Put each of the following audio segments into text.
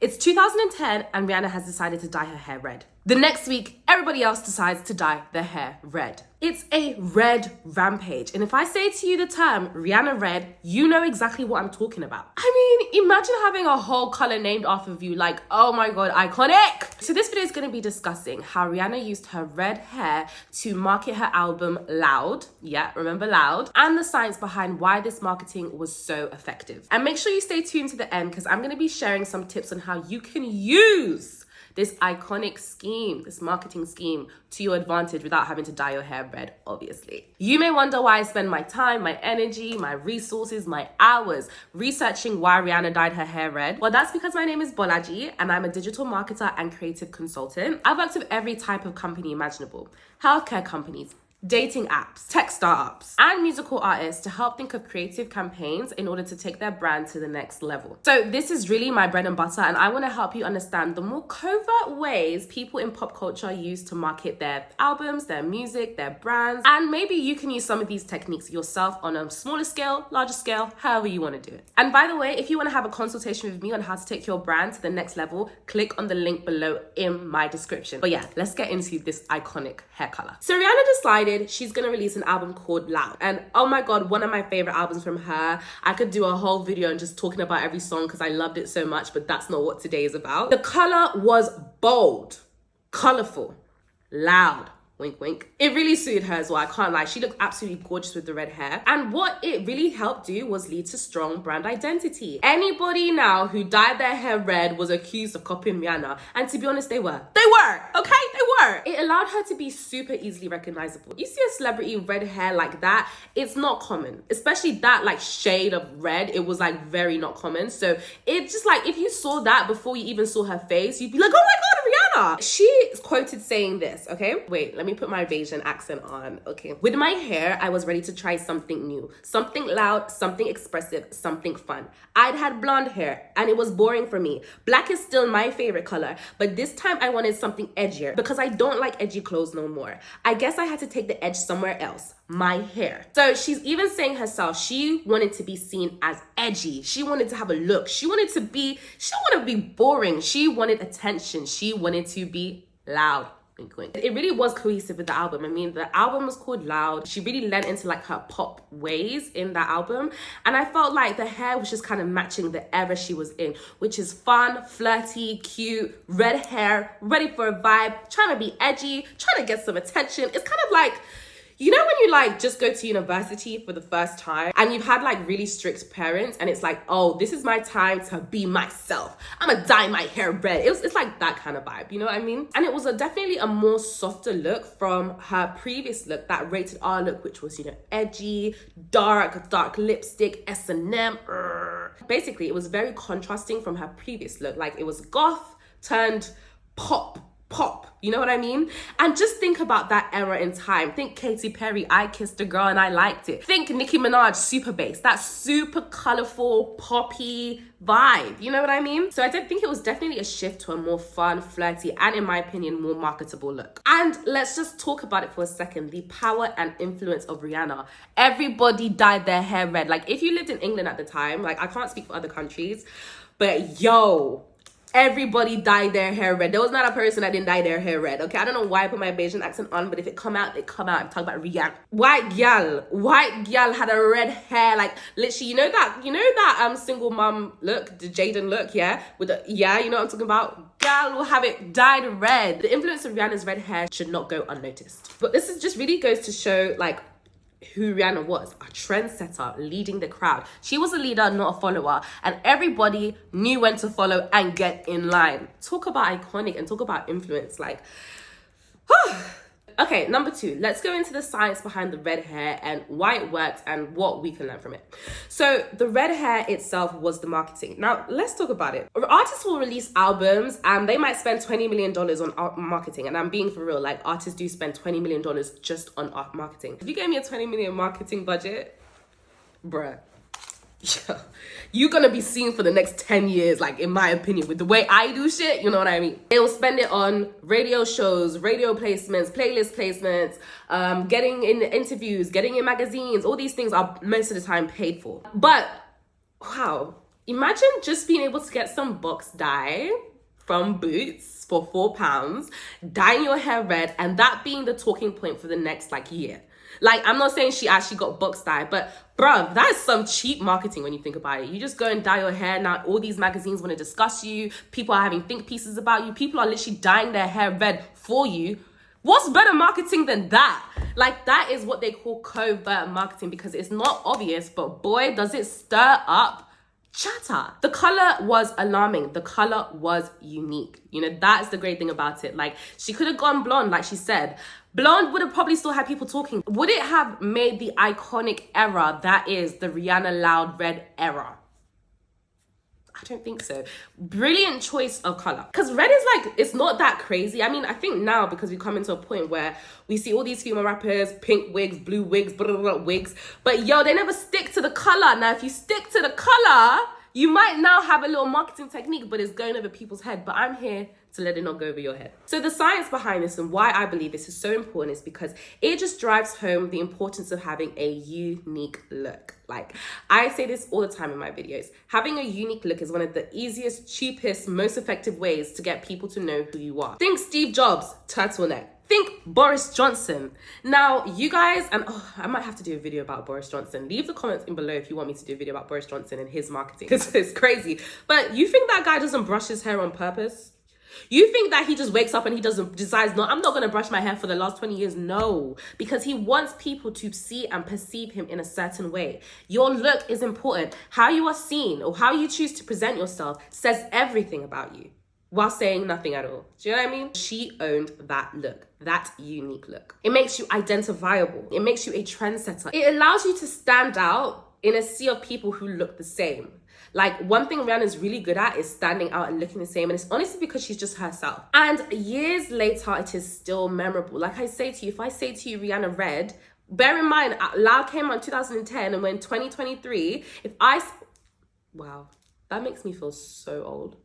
It's 2010 and Rihanna has decided to dye her hair red. The next week, everybody else decides to dye their hair red. It's a red rampage. And if I say to you the term Rihanna red, you know exactly what I'm talking about. I mean, imagine having a whole color named after you, like, oh my God, iconic. So this video is gonna be discussing how Rihanna used her red hair to market her album Loud. Yeah, remember Loud? And the science behind why this marketing was so effective. And make sure you stay tuned to the end because I'm gonna be sharing some tips on how you can use this iconic scheme, this marketing scheme to your advantage without having to dye your hair red, obviously. You may wonder why I spend my time, my energy, my resources, my hours researching why Rihanna dyed her hair red. Well, that's because my name is Bolaji and I'm a digital marketer and creative consultant. I've worked with every type of company imaginable: healthcare companies, dating apps, tech startups, and musical artists to help think of creative campaigns in order to take their brand to the next level. So this is really my bread and butter, and I want to help you understand the more covert ways people in pop culture use to market their albums, their music, their brands, and maybe you can use some of these techniques yourself on a smaller scale, larger scale, however you want to do it. And by the way, if you want to have a consultation with me on how to take your brand to the next level, click on the link below in my description. But yeah, let's get into this iconic hair color. So Rihanna decided she's gonna release an album called Loud, and oh my God, one of my favorite albums from her. I could do a whole video and just talking about every song because I loved it so much, but that's not what today is about. The color was bold, colorful, loud. Wink, wink. It really suited her as well, I can't lie. She looked absolutely gorgeous with the red hair. And what it really helped do was lead to strong brand identity. Anybody now who dyed their hair red was accused of copying Rihanna. And to be honest, they were. They were, okay? They were. It allowed her to be super easily recognizable. You see a celebrity red hair like that, it's not common. Especially that like shade of red, it was like very not common. So it's just like, if you saw that before you even saw her face, you'd be like, oh my God, Rihanna. She is quoted saying this, okay? Wait, let me put my Asian accent on. Okay. With my hair, I was ready to try something new, something loud, something expressive, something fun. I'd had blonde hair and it was boring for me. Black is still my favorite color, but this time I wanted something edgier because I don't like edgy clothes no more. I guess I had to take the edge somewhere else. My hair. So she's even saying herself, she wanted to be seen as edgy. She wanted to have a look. She wanted to be boring. She wanted attention. She wanted to be loud. It really was cohesive with the album. I mean, the album was called Loud. She really lent into like her pop ways in that album. And I felt like the hair was just kind of matching the era she was in, which is fun, flirty, cute, red hair, ready for a vibe, trying to be edgy, trying to get some attention. It's kind of like, you know when you like just go to university for the first time and you've had like really strict parents and it's like, oh, this is my time to be myself. I'm gonna dye my hair red. It's like that kind of vibe, you know what I mean? And it was definitely a more softer look from her previous look, that rated R look, which was, you know, edgy, dark lipstick, S&M. Basically, it was very contrasting from her previous look. Like it was goth turned pop, you know what I mean? And just think about that era in time. Think Katy Perry, I Kissed a Girl and I Liked It. Think Nicki Minaj, Super Bass, that super colorful, poppy vibe, you know what I mean? So I did think it was definitely a shift to a more fun, flirty, and in my opinion, more marketable look. And let's just talk about it for a second, the power and influence of Rihanna. Everybody dyed their hair red. Like if you lived in England at the time, like I can't speak for other countries, but yo, everybody dyed their hair red. There was not a person that didn't dye their hair red, okay? I don't know why I put my Bayesian accent on, but if it come out, it come out. I'm talking about Rihanna. White gal had a red hair, like literally, you know that single mom look, the Jaden look, yeah? With the, yeah, you know what I'm talking about? Gal will have it dyed red. The influence of Rihanna's red hair should not go unnoticed. But this is just really goes to show like who Rihanna was, a trendsetter leading the crowd. She was a leader, not a follower, and everybody knew when to follow and get in line. Talk about iconic and talk about influence, like, Okay, number 2, let's go into the science behind the red hair and why it works and what we can learn from it. So the red hair itself was the marketing. Now, let's talk about it. Artists will release albums and they might spend $20 million on marketing. And I'm being for real, like artists do spend $20 million just on art marketing. If you gave me a $20 million marketing budget, bruh, yeah, you're gonna be seen for the next 10 years, like in my opinion, with the way I do shit, you know what I mean? They will spend it on radio shows, radio placements, playlist placements, getting in interviews, getting in magazines. All these things are most of the time paid for. But wow, Imagine just being able to get some box dye from Boots for £4, dyeing your hair red, and that being the talking point for the next like year. Like, I'm not saying she actually got box dye, but bruv, that is some cheap marketing when you think about it. You just go and dye your hair. Now all these magazines want to discuss you. People are having think pieces about you. People are literally dyeing their hair red for you. What's better marketing than that? Like, that is what they call covert marketing, because it's not obvious, but boy, does it stir up chatter. The color was alarming. The color was unique. You know, that's the great thing about it. Like, she could have gone blonde, like she said. Blonde would have probably still had people talking. Would it have made the iconic era that is the Rihanna Loud Red era? I don't think so. Brilliant choice of color. Because red is like, it's not that crazy. I mean, I think now, because we come into a point where we see all these female rappers, pink wigs, blue wigs, blah, blah, blah, wigs. But yo, they never stick to the color. Now, if you stick to the color, you might now have a little marketing technique, but it's going over people's head. But I'm here to let it not go over your head. So the science behind this and why I believe this is so important is because it just drives home the importance of having a unique look. Like, I say this all the time in my videos. Having a unique look is one of the easiest, cheapest, most effective ways to get people to know who you are. Think Steve Jobs, turtleneck. Think Boris Johnson. Now, you guys, and I might have to do a video about Boris Johnson. Leave the comments in below if you want me to do a video about Boris Johnson and his marketing. It's crazy. But you think that guy doesn't brush his hair on purpose? You think that he just wakes up and he decides, no, I'm not going to brush my hair for the last 20 years. No, because he wants people to see and perceive him in a certain way. Your look is important. How you are seen or how you choose to present yourself says everything about you while saying nothing at all. Do you know what I mean? She owned that look, that unique look. It makes you identifiable. It makes you a trendsetter. It allows you to stand out in a sea of people who look the same. Like, one thing Rihanna's really good at is standing out and looking the same. And it's honestly because she's just herself. And years later, it is still memorable. Like I say to you, if I say to you Rihanna Red, bear in mind, Loud came out in 2010. And when 2023, wow, that makes me feel so old.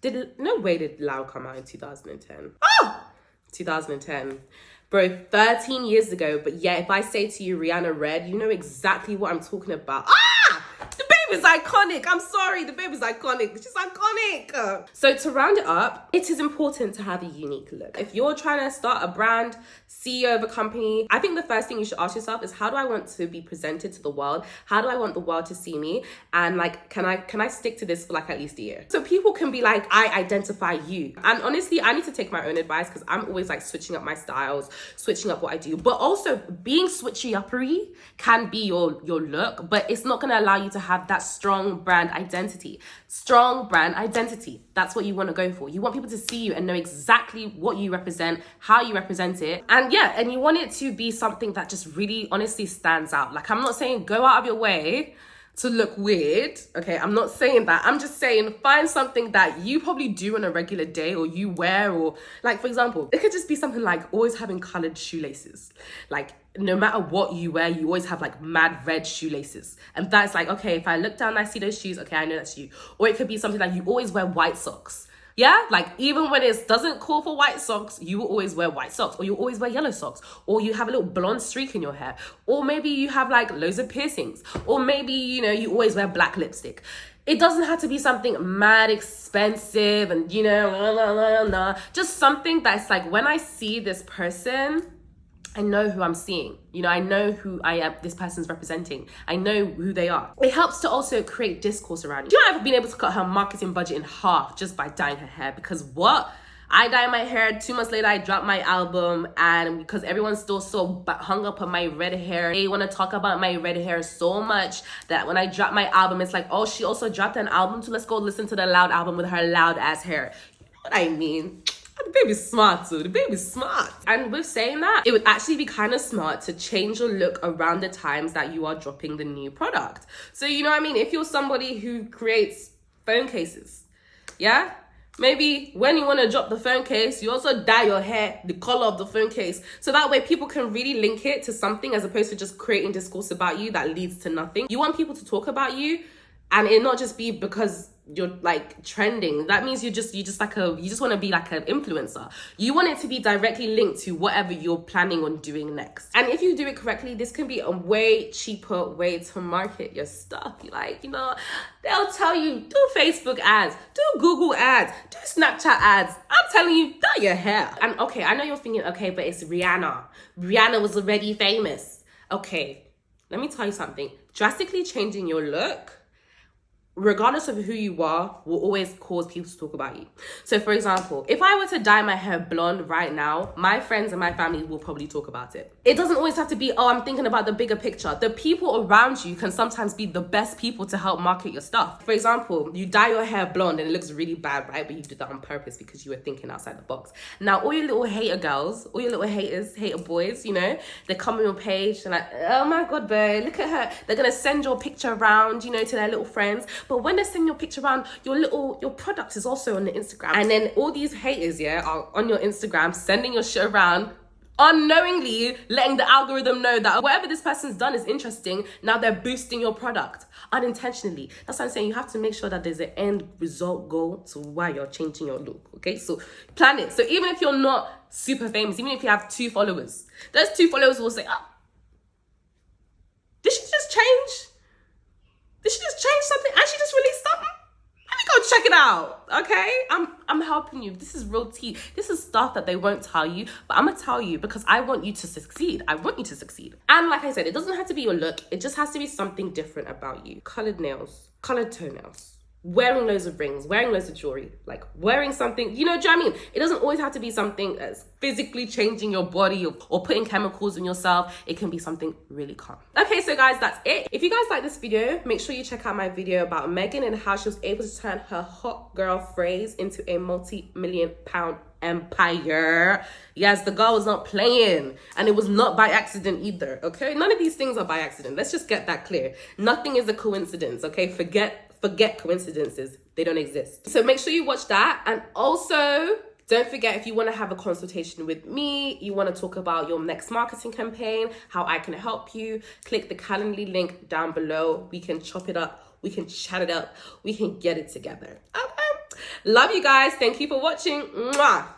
No way did Loud come out in 2010. 2010. Bro, 13 years ago. But yeah, if I say to you Rihanna Red, you know exactly what I'm talking about. The baby's iconic. I'm sorry, the baby's iconic. She's iconic. So to round it up, it is important to have a unique look. If you're trying to start a brand, CEO of a company, I think the first thing you should ask yourself is, how do I want to be presented to the world? How do I want the world to see me? And like, can I stick to this for like at least a year? So people can be like, I identify you. And honestly, I need to take my own advice, because I'm always like switching up my styles, switching up what I do. But also, being switchy-uppery can be your look, but it's not going to allow you to have that strong brand identity. Strong brand identity. That's what you want to go for. You want people to see you and know exactly what you represent, how you represent it. And yeah, and you want it to be something that just really honestly stands out. Like, I'm not saying go out of your way to look weird. Okay, I'm not saying that. I'm just saying find something that you probably do on a regular day, or you wear, or like, for example, it could just be something like always having colored shoelaces. Like, no matter what you wear, you always have like mad red shoelaces. And that's like, okay, if I look down and I see those shoes, okay, I know that's you. Or it could be something like you always wear white socks. Yeah, like even when it doesn't call for white socks, you will always wear white socks, or you always wear yellow socks, or you have a little blonde streak in your hair, or maybe you have like loads of piercings, or maybe, you know, you always wear black lipstick. It doesn't have to be something mad expensive and, you know, just something that's like, when I see this person, I know who I'm seeing. You know, I know who this person's representing. I know who they are. It helps to also create discourse around you. She might have been able to cut her marketing budget in half just by dyeing her hair, because what? I dye my hair, 2 months later I dropped my album, and because everyone's still so hung up on my red hair, they want to talk about my red hair so much that when I drop my album, it's like, oh, she also dropped an album too, let's go listen to the Loud album with her loud ass hair. You know what I mean? The baby's smart too. The baby's smart. And with saying that, it would actually be kind of smart to change your look around the times that you are dropping the new product. So, you know what I mean? If you're somebody who creates phone cases, yeah? Maybe when you want to drop the phone case, you also dye your hair the color of the phone case. So that way people can really link it to something, as opposed to just creating discourse about you that leads to nothing. You want people to talk about you, and it not just be because you're like trending. That means you just want to be like an influencer. You want it to be directly linked to whatever you're planning on doing next. And if you do it correctly, this can be a way cheaper way to market your stuff. You like, they'll tell you, do Facebook ads, do Google ads, do Snapchat ads. I'm telling you, dye your hair. And okay, I know you're thinking, okay, but it's Rihanna. Rihanna was already famous. Okay, let me tell you something. Drastically changing your look, regardless of who you are, will always cause people to talk about you. So for example, if I were to dye my hair blonde right now, my friends and my family will probably talk about it. It doesn't always have to be, oh, I'm thinking about the bigger picture. The people around you can sometimes be the best people to help market your stuff. For example, you dye your hair blonde and it looks really bad, right? But you did that on purpose because you were thinking outside the box. Now, all your little hater girls, all your little haters, hater boys, they come on your page and like, oh my God, babe, look at her. They're gonna send your picture around, to their little friends. But when they send your picture around, your product is also on the Instagram. And then all these haters, are on your Instagram, sending your shit around, unknowingly letting the algorithm know that whatever this person's done is interesting. Now they're boosting your product unintentionally. That's what I'm saying. You have to make sure that there's an end result goal to why you're changing your look. Okay, so plan it. So even if you're not super famous, even if you have 2 followers, those 2 followers will say, did she just change? Did she just change something? And she just released something? Let me go check it out, okay? I'm helping you. This is real tea. This is stuff that they won't tell you, but I'm gonna tell you because I want you to succeed. I want you to succeed. And like I said, it doesn't have to be your look. It just has to be something different about you. Colored nails, colored toenails, wearing loads of rings, wearing loads of jewelry, like wearing something, do you know what I mean? It doesn't always have to be something that's physically changing your body or putting chemicals in yourself. It can be something really calm. Okay, so guys, that's it. If you guys like this video, make sure you check out my video about Megan and how she was able to turn her hot girl phrase into a multi-million-pound empire. Yes, the girl was not playing, and it was not by accident either, okay? None of these things are by accident. Let's just get that clear. Nothing is a coincidence, okay? Forget coincidences. They don't exist. So make sure you watch that. And also, don't forget, if you want to have a consultation with me, you want to talk about your next marketing campaign, how I can help you, click the Calendly link down below. We can chop it up. We can chat it up. We can get it together. Okay. Love you guys. Thank you for watching. Mwah.